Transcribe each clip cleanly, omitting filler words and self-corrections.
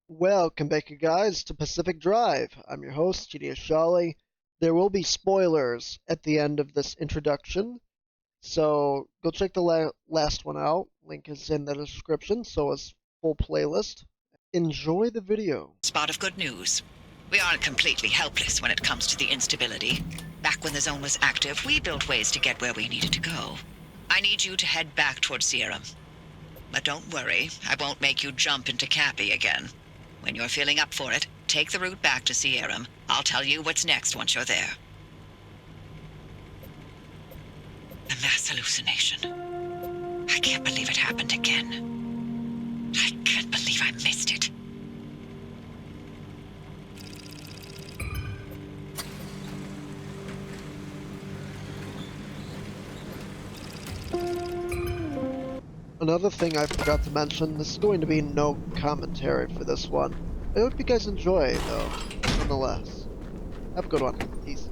Welcome back, you guys, to Pacific Drive. I'm your host, GDS Shawley. There will be spoilers at the end of this introduction, so go check the last one out. Link is in the description, so is full playlist. Enjoy the video. Spot of good news. We aren't completely helpless when it comes to the instability. Back when the zone was active, we built ways to get where we needed to go. I need you to head back towards Sierra. But don't worry, I won't make you jump into Cappy again. When you're feeling up for it, take the route back to Sierra. I'll tell you what's next once you're there. The mass hallucination. I can't believe it happened again. I can't believe I missed it. Another thing I forgot to mention, this is going to be no commentary for this one. I hope you guys enjoy, though, nonetheless. Have a good one. Peace.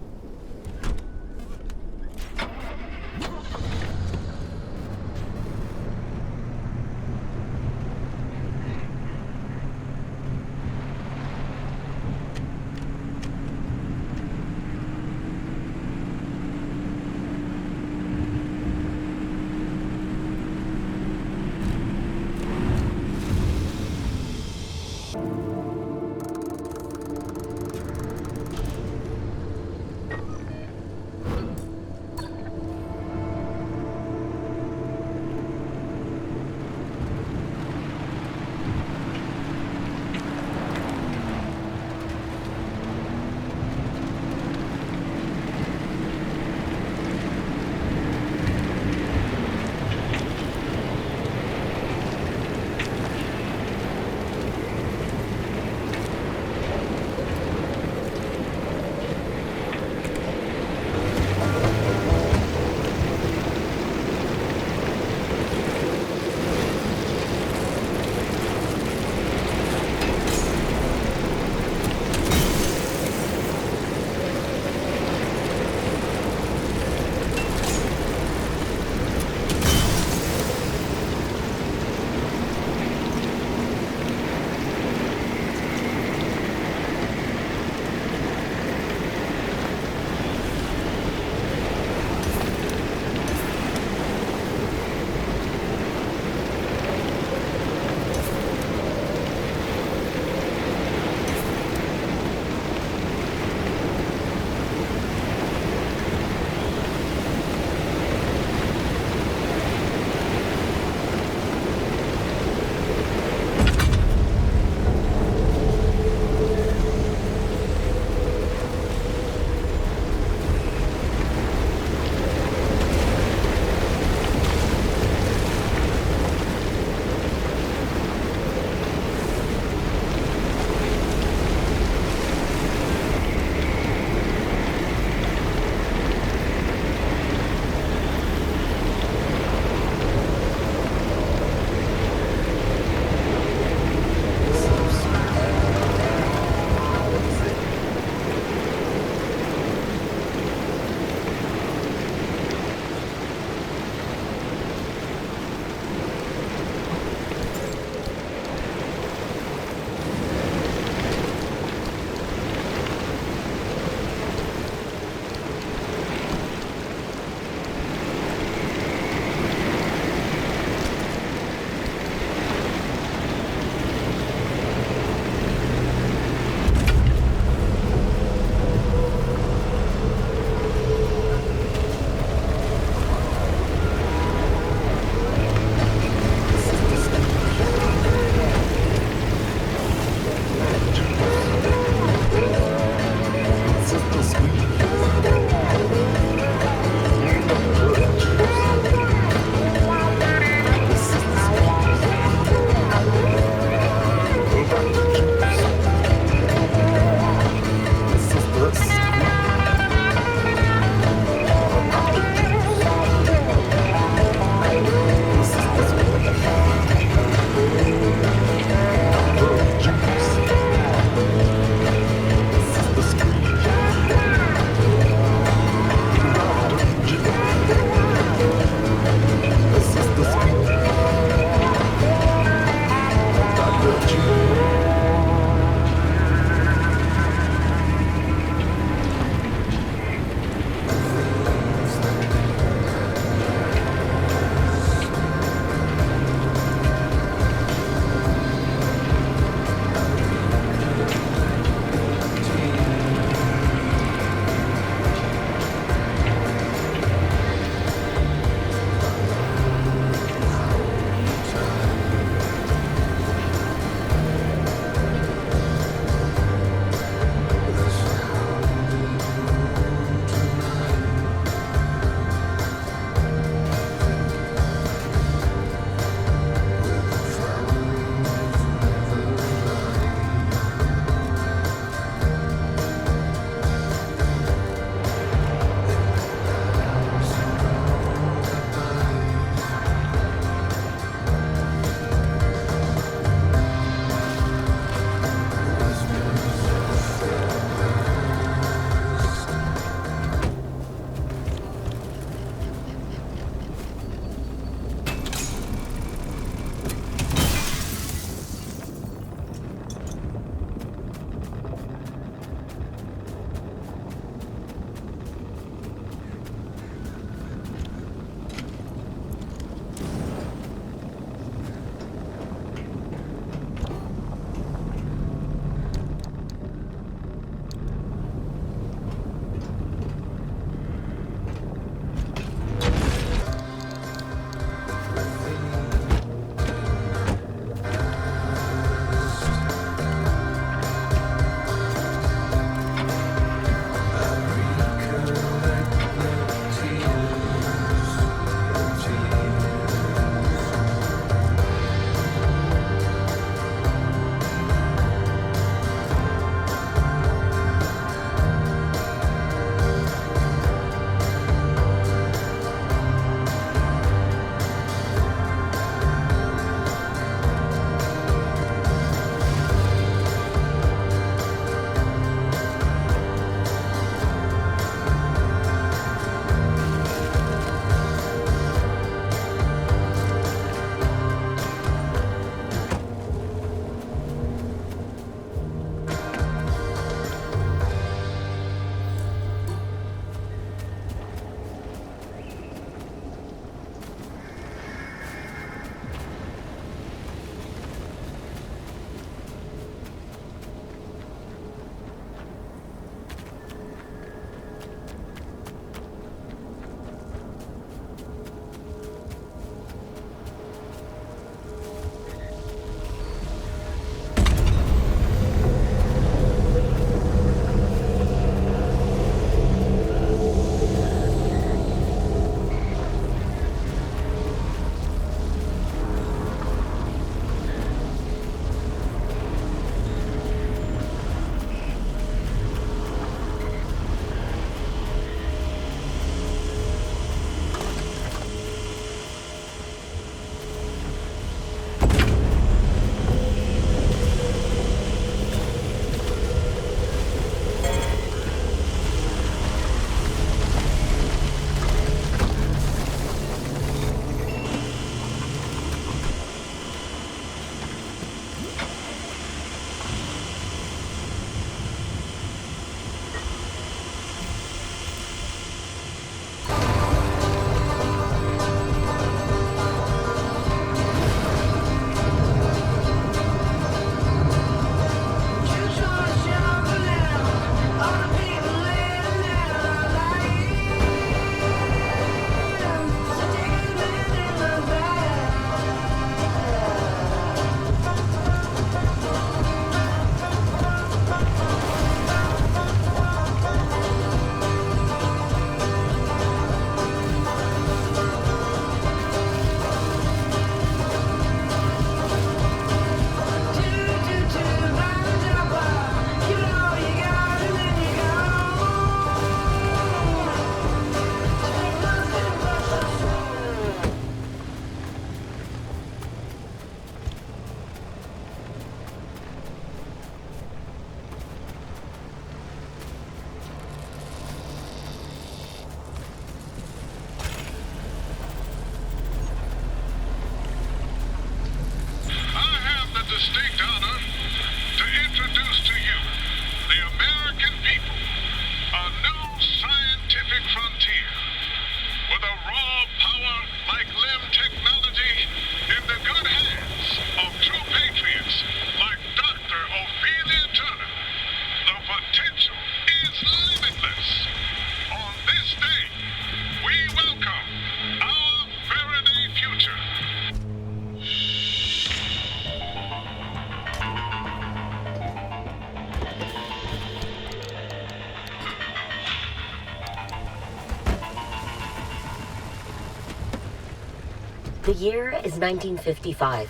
The year is 1955.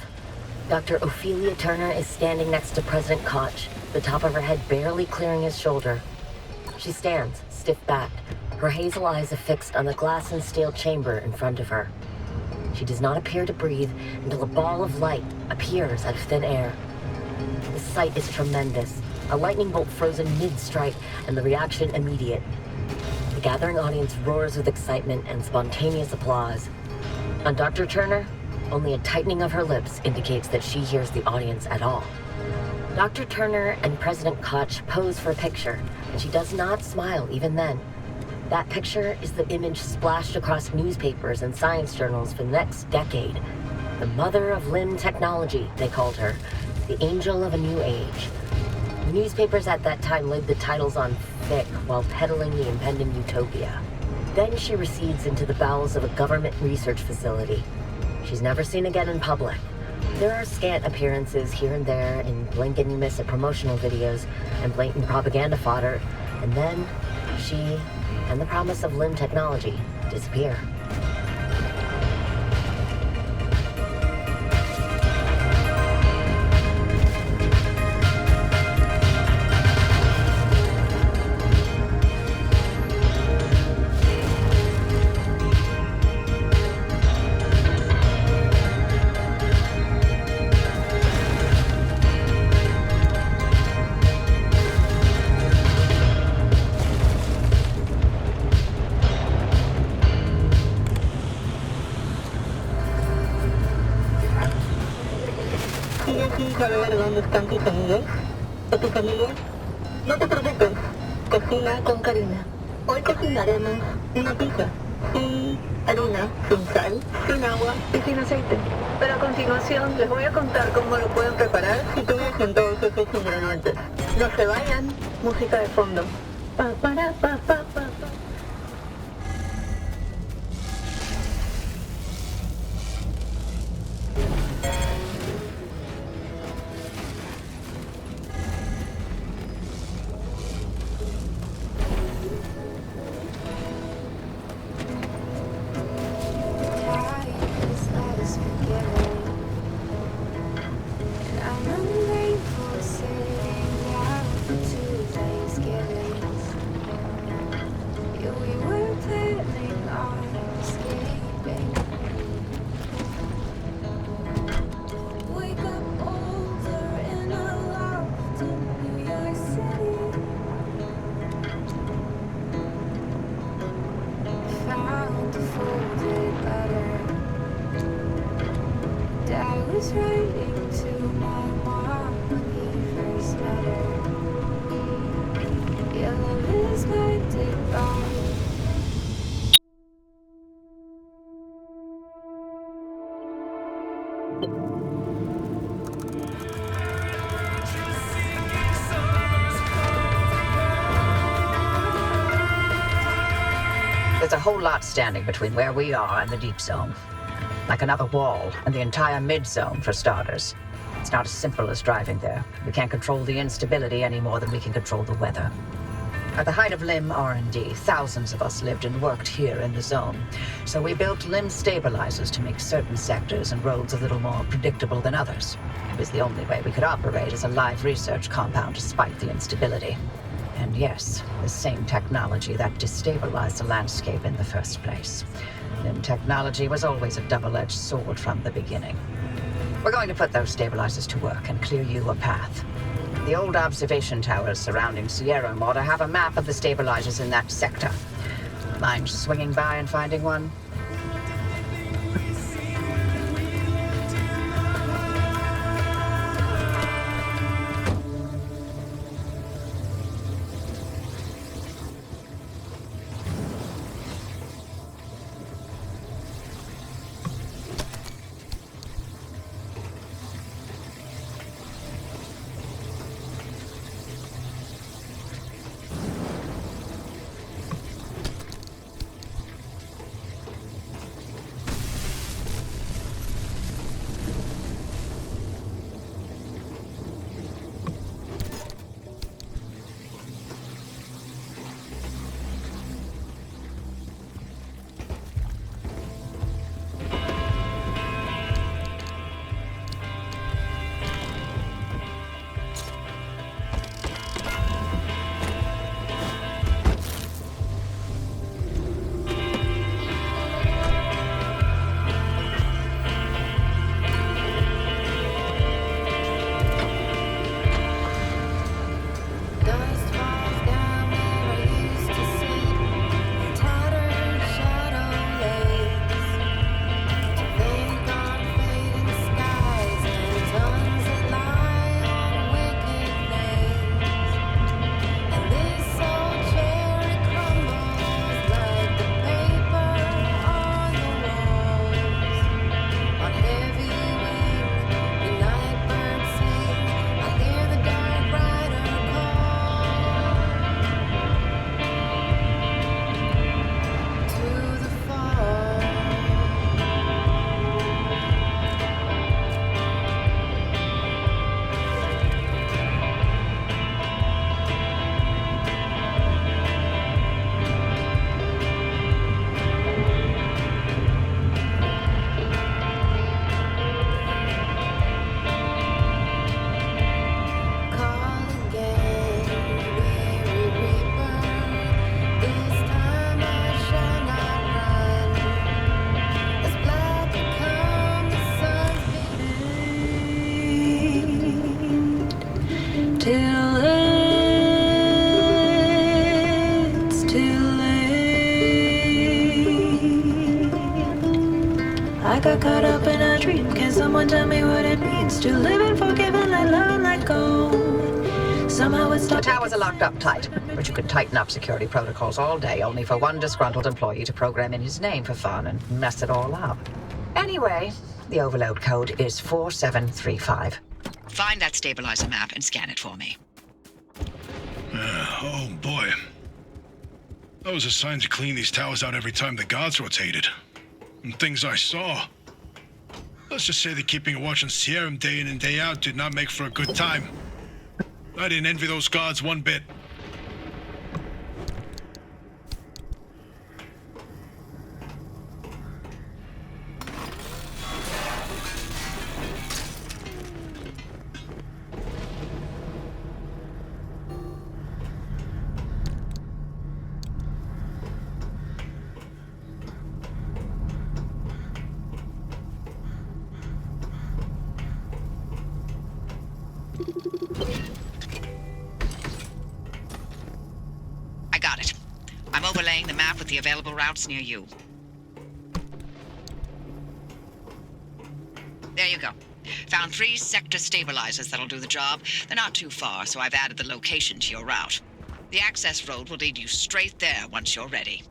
Dr. Ophelia Turner is standing next to President Koch, the top of her head barely clearing his shoulder. She stands, stiff-backed, her hazel eyes affixed on the glass and steel chamber in front of her. She does not appear to breathe until a ball of light appears out of thin air. The sight is tremendous, a lightning bolt frozen mid-strike, and the reaction immediate. The gathering audience roars with excitement and spontaneous applause. On Dr. Turner, only a tightening of her lips indicates that she hears the audience at all. Dr. Turner and President Koch pose for a picture, and she does not smile even then. That picture is the image splashed across newspapers and science journals for the next decade. The mother of LIM technology, they called her, the angel of a new age. The newspapers at that time laid the titles on thick while peddling the impending utopia. Then she recedes into the bowels of a government research facility. She's never seen again in public. There are scant appearances here and there in blink and you miss at promotional videos and blatant propaganda fodder, and then she and the promise of LIM technology disappear. Saber dónde están tus amigos o tu familia. No te preocupes, cocina con cariño. Hoy cocinaremos una pizza sin harina, sin sal, sin agua y sin aceite. Pero a continuación les voy a contar cómo lo pueden preparar si tuviesen todos esos ingredientes. No se vayan, música de fondo. Pa, para, pa, pa, pa, pa. There's a whole lot standing between where we are and the deep zone. Like another wall, and the entire mid-zone, for starters. It's not as simple as driving there. We can't control the instability any more than we can control the weather. At the height of LIM R&D, thousands of us lived and worked here in the zone. So we built LIM stabilizers to make certain sectors and roads a little more predictable than others. It was the only way we could operate as a live research compound despite the instability. And yes, the same technology that destabilized the landscape in the first place. LIM technology was always a double-edged sword from the beginning. We're going to put those stabilizers to work and clear you a path. The old observation towers surrounding Sierra Mortar have a map of the stabilizers in that sector. Mind swinging by and finding one? till it's too late. I got caught up in a dream. Can someone tell me what it means to live and forgive and let love and let go? Somehow it's The towers are locked up tight, but you could tighten up security protocols all day, only for one disgruntled employee to program in his name for fun and mess it all up. Anyway, the overload code is 4735. Find that stabilizer map and scan it for me. Oh boy. I was assigned to clean these towers out every time the guards rotated. And things I saw. Let's just say that keeping a watch on Sierra day in and day out did not make for a good time. I didn't envy those guards one bit. I got it. I'm overlaying the map with the available routes near you. There you go. Found 3 sector stabilizers that'll do the job. They're not too far, so I've added the location to your route. The access road will lead you straight there once you're ready.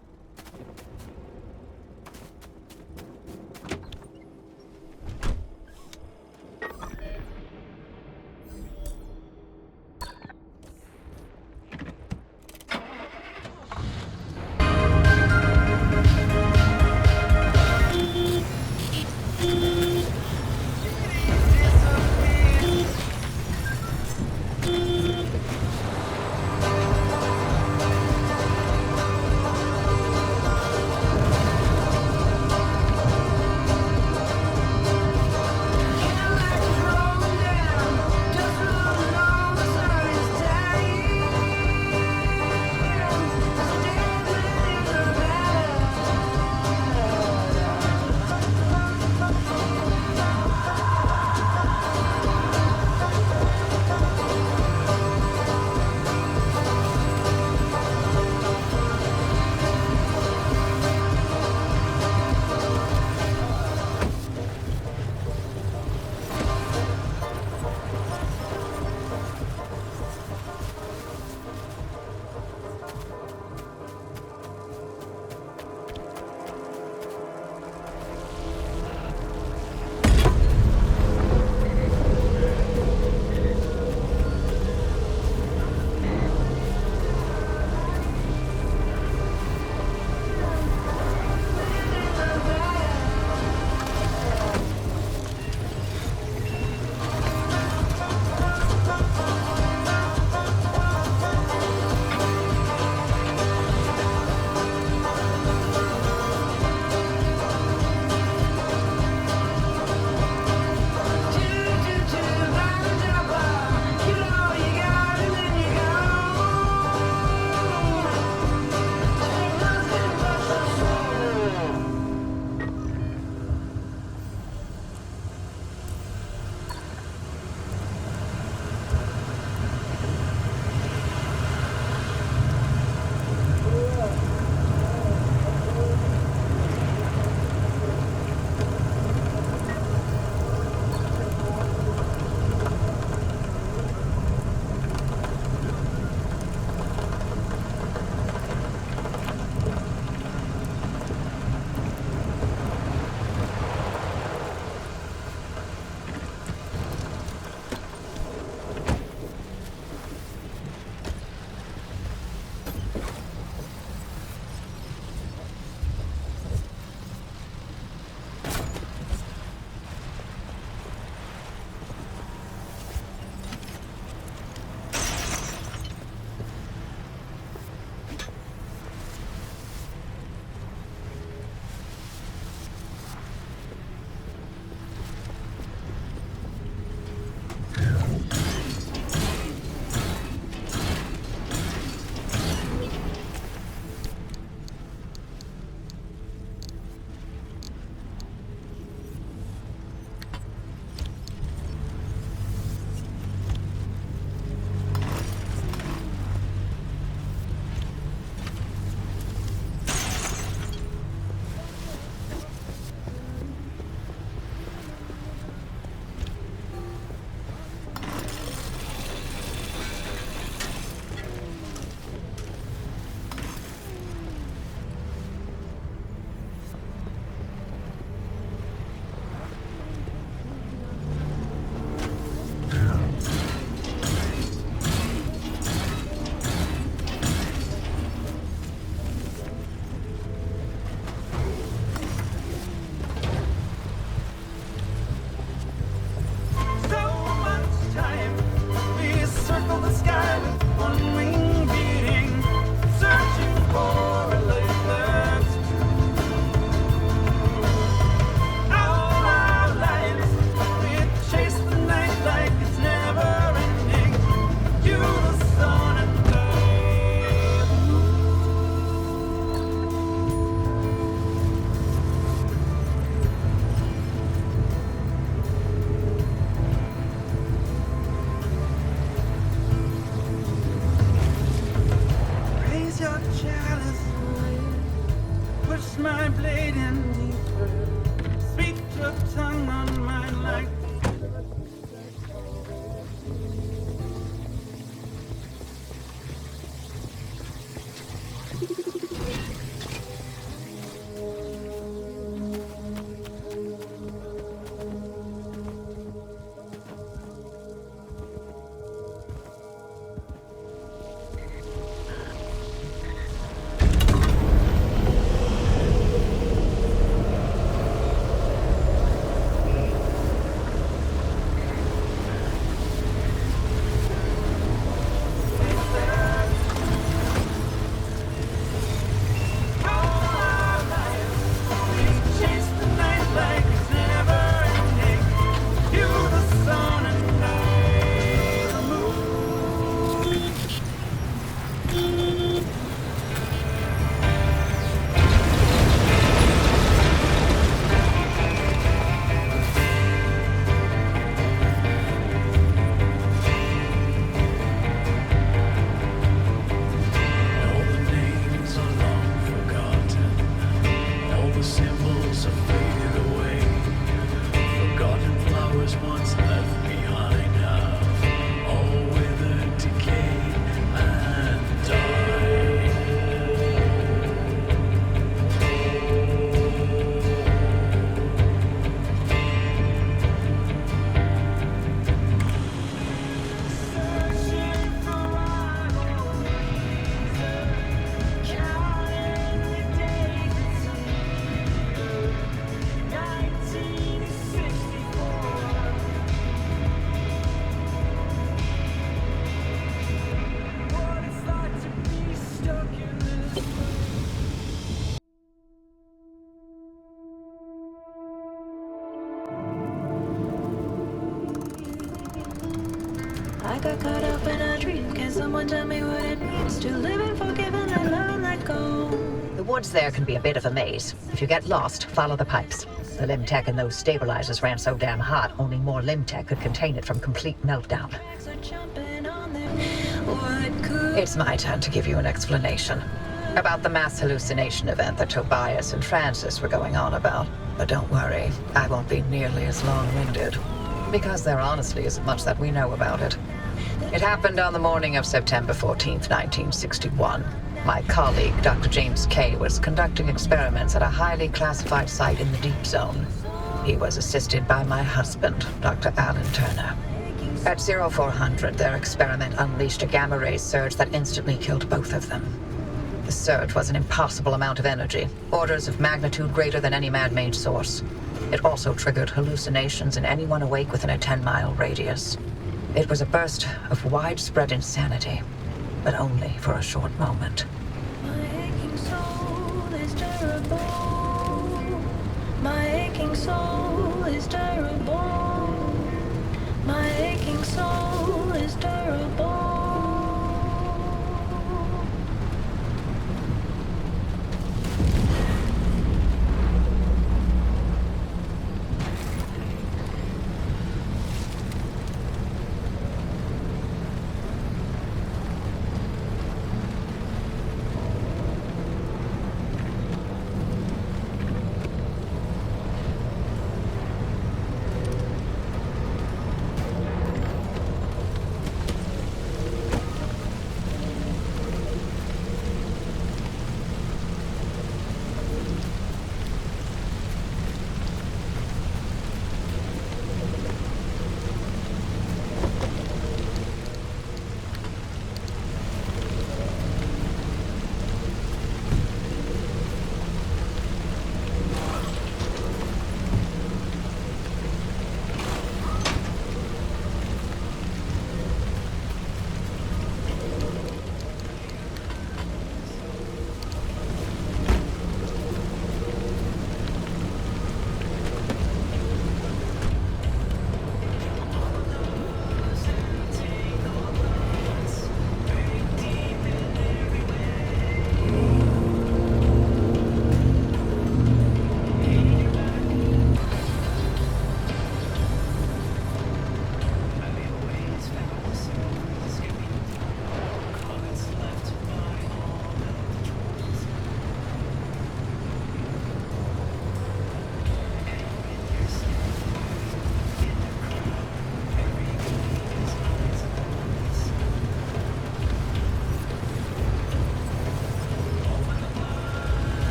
got caught up in a dream. Can someone tell me what it means to live and forgive and let love let go? The woods there can be a bit of a maze. If you get lost, follow the pipes. The limb tech in those stabilizers ran so damn hot, only more limb tech could contain it from complete meltdown. Backs are jumping on them. What could It's my turn to give you an explanation about the mass hallucination event that Tobias and Francis were going on about. But don't worry, I won't be nearly as long-winded, because there honestly isn't much that we know about it. It happened on the morning of September 14th, 1961. My colleague, Dr. James Kay, was conducting experiments at a highly classified site in the Deep Zone. He was assisted by my husband, Dr. Alan Turner. At 0400, their experiment unleashed a gamma-ray surge that instantly killed both of them. The surge was an impossible amount of energy, orders of magnitude greater than any man-made source. It also triggered hallucinations in anyone awake within a 10-mile radius. It was a burst of widespread insanity, but only for a short moment. my aching soul is terrible. My aching soul is terrible. My aching soul is terrible.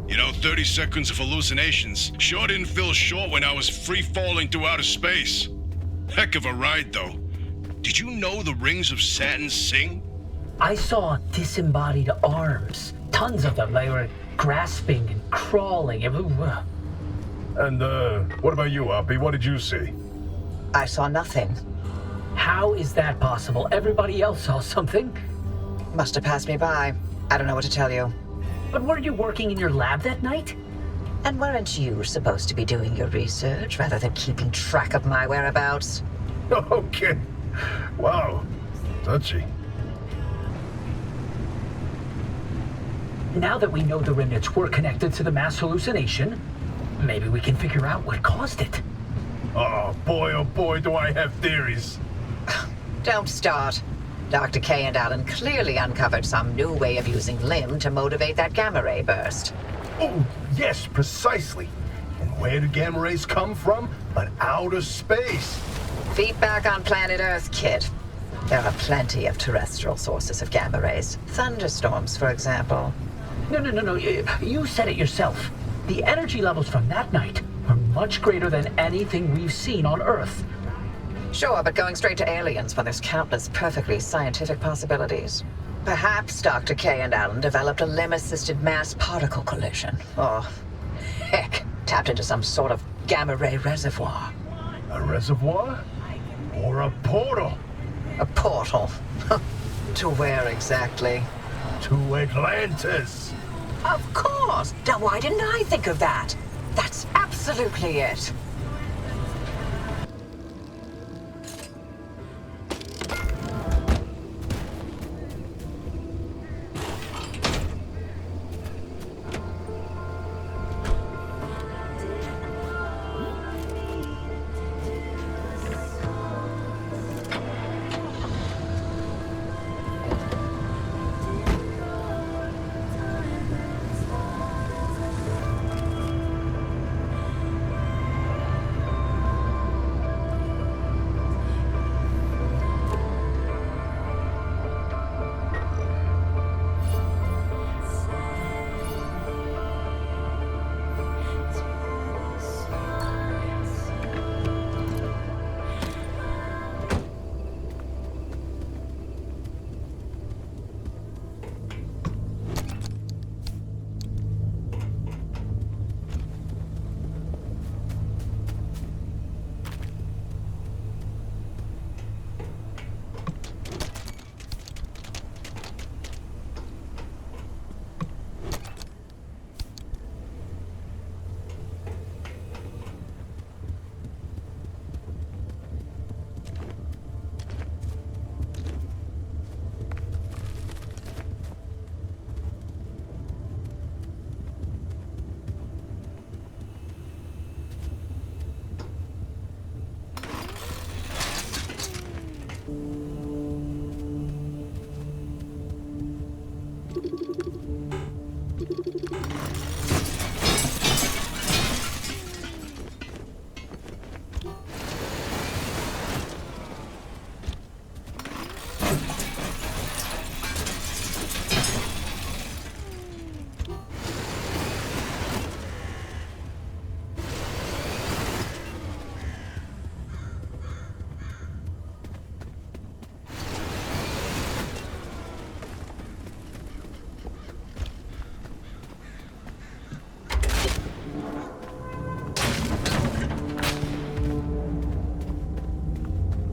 You know, 30 seconds of hallucinations sure didn't feel short when I was free-falling through outer space. Heck of a ride, though. Did you know the rings of Saturn sing? I saw disembodied arms. Tons of them. They were grasping and crawling. And, what about you, Oppie? What did you see? I saw nothing. How is that possible? Everybody else saw something. Must have passed me by. I don't know what to tell you. But weren't you working in your lab that night? And weren't you supposed to be doing your research rather than keeping track of my whereabouts? Okay. Wow. Touchy. Now that we know the remnants were connected to the mass hallucination, maybe we can figure out what caused it. Oh boy, do I have theories. Don't start. Dr. K and Allen clearly uncovered some new way of using Lim to motivate that gamma ray burst. Oh, yes, precisely. And where do gamma rays come from? But outer space. Feet back on planet Earth, kid. There are plenty of terrestrial sources of gamma rays. Thunderstorms, for example. No. You said it yourself. The energy levels from that night were much greater than anything we've seen on Earth. Sure, but going straight to aliens when there's countless perfectly scientific possibilities. Perhaps Dr. K and Allen developed a limb-assisted mass particle collision. Or, heck, tapped into some sort of gamma ray reservoir. A reservoir? Or a portal? A portal. To where exactly? To Atlantis. Of course! Now why didn't I think of that? That's absolutely it.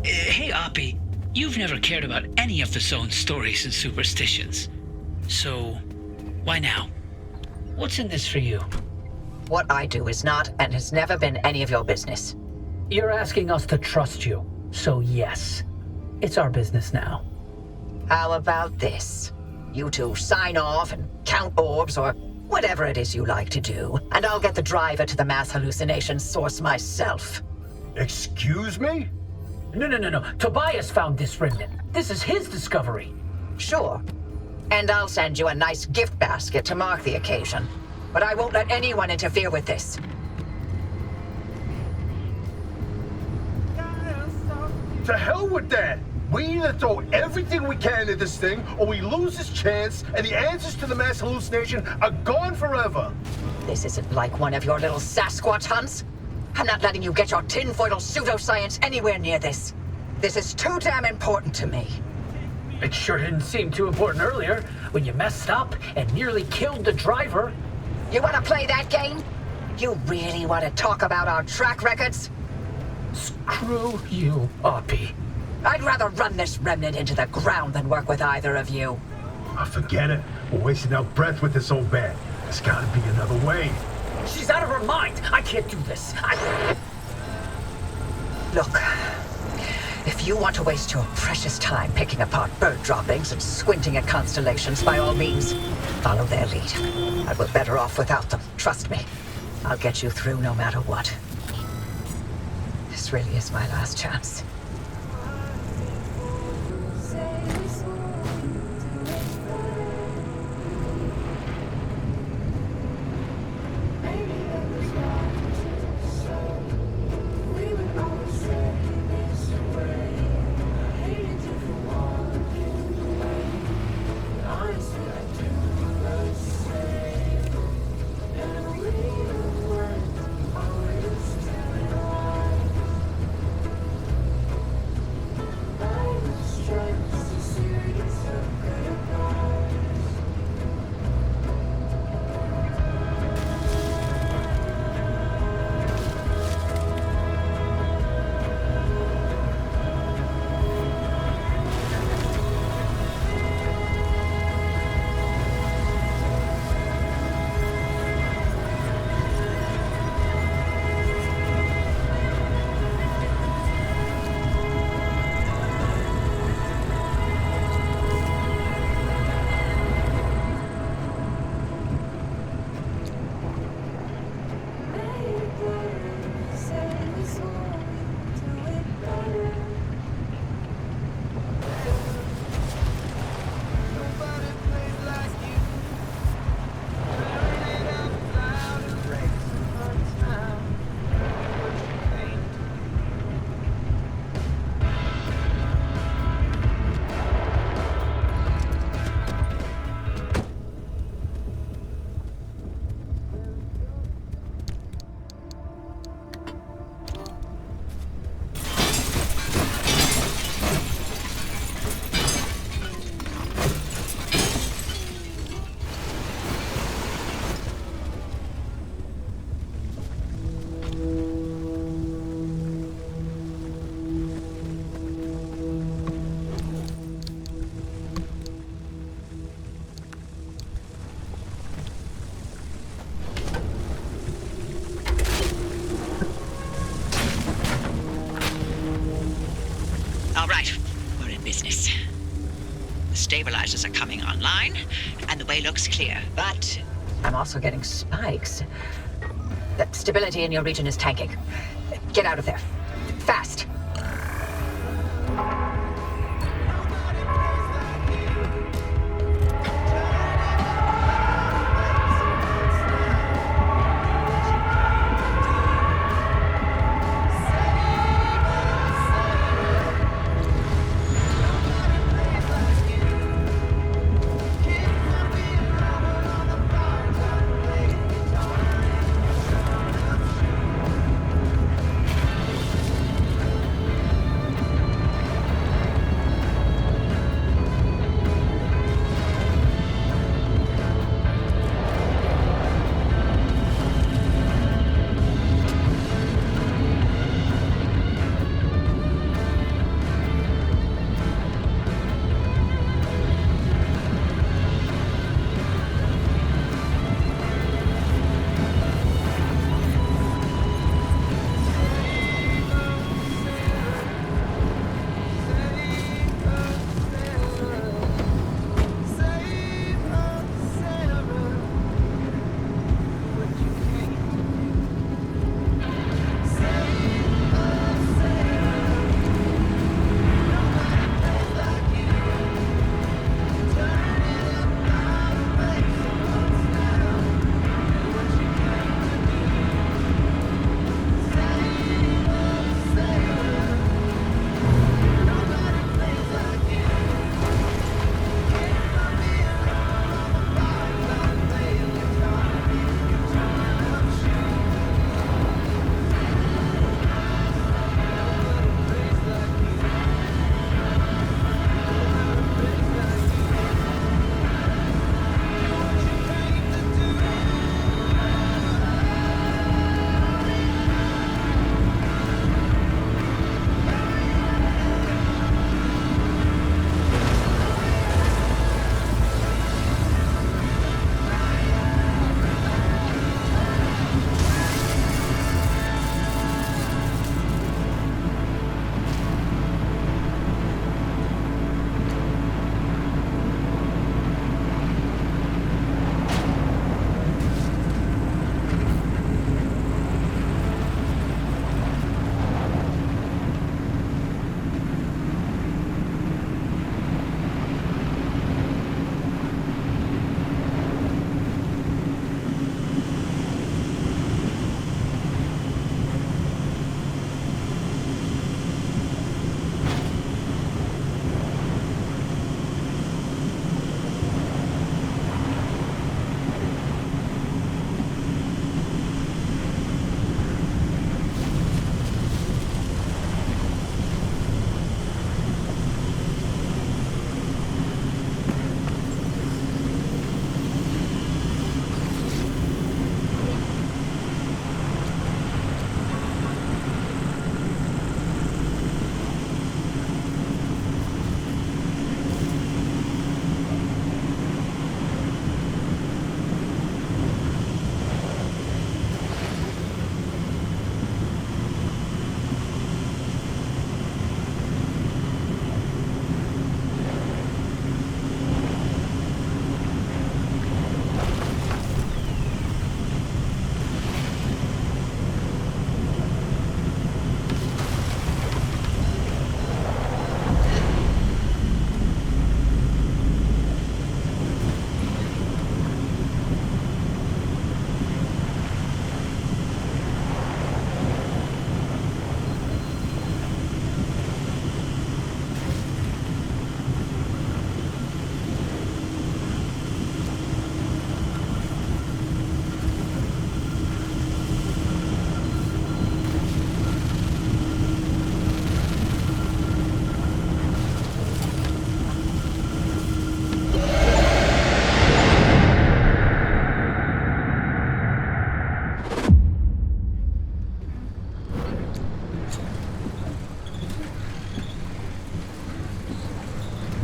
Hey, Oppie, you've never cared about any of the zone's stories and superstitions. So, why now? What's in this for you? What I do is not and has never been any of your business. You're asking us to trust you, so yes. It's our business now. How about this? You two sign off and count orbs or whatever it is you like to do, and I'll get the driver to the mass hallucination source myself. Excuse me? No. Tobias found this remnant. This is his discovery. Sure. And I'll send you a nice gift basket to mark the occasion. But I won't let anyone interfere with this. To hell with that! We either throw everything we can at this thing, or we lose this chance, and the answers to the mass hallucination are gone forever! This isn't like one of your little Sasquatch hunts. I'm not letting you get your tinfoil pseudoscience anywhere near this. This is too damn important to me. It sure didn't seem too important earlier, when you messed up and nearly killed the driver. You want to play that game? You really want to talk about our track records? Screw you, Oppie. I'd rather run this remnant into the ground than work with either of you. Oh, forget it. We're wasting our breath with this old bat. There's gotta be another way. She's out of her mind. I can't do this. Look, if you want to waste your precious time picking apart bird droppings and squinting at constellations, by all means, follow their lead. I will better off without them, trust me. I'll get you through no matter what. This really is my last chance. this. The stabilizers are coming online, and the way looks clear, but I'm also getting spikes. The stability in your region is tanking. Get out of there. Fast.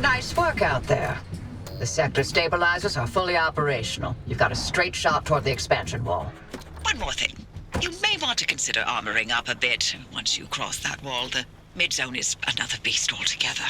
Nice work out there. The sector stabilizers are fully operational. You've got a straight shot toward the expansion wall. One more thing. You may want to consider armoring up a bit. Once you cross that wall, the mid-zone is another beast altogether.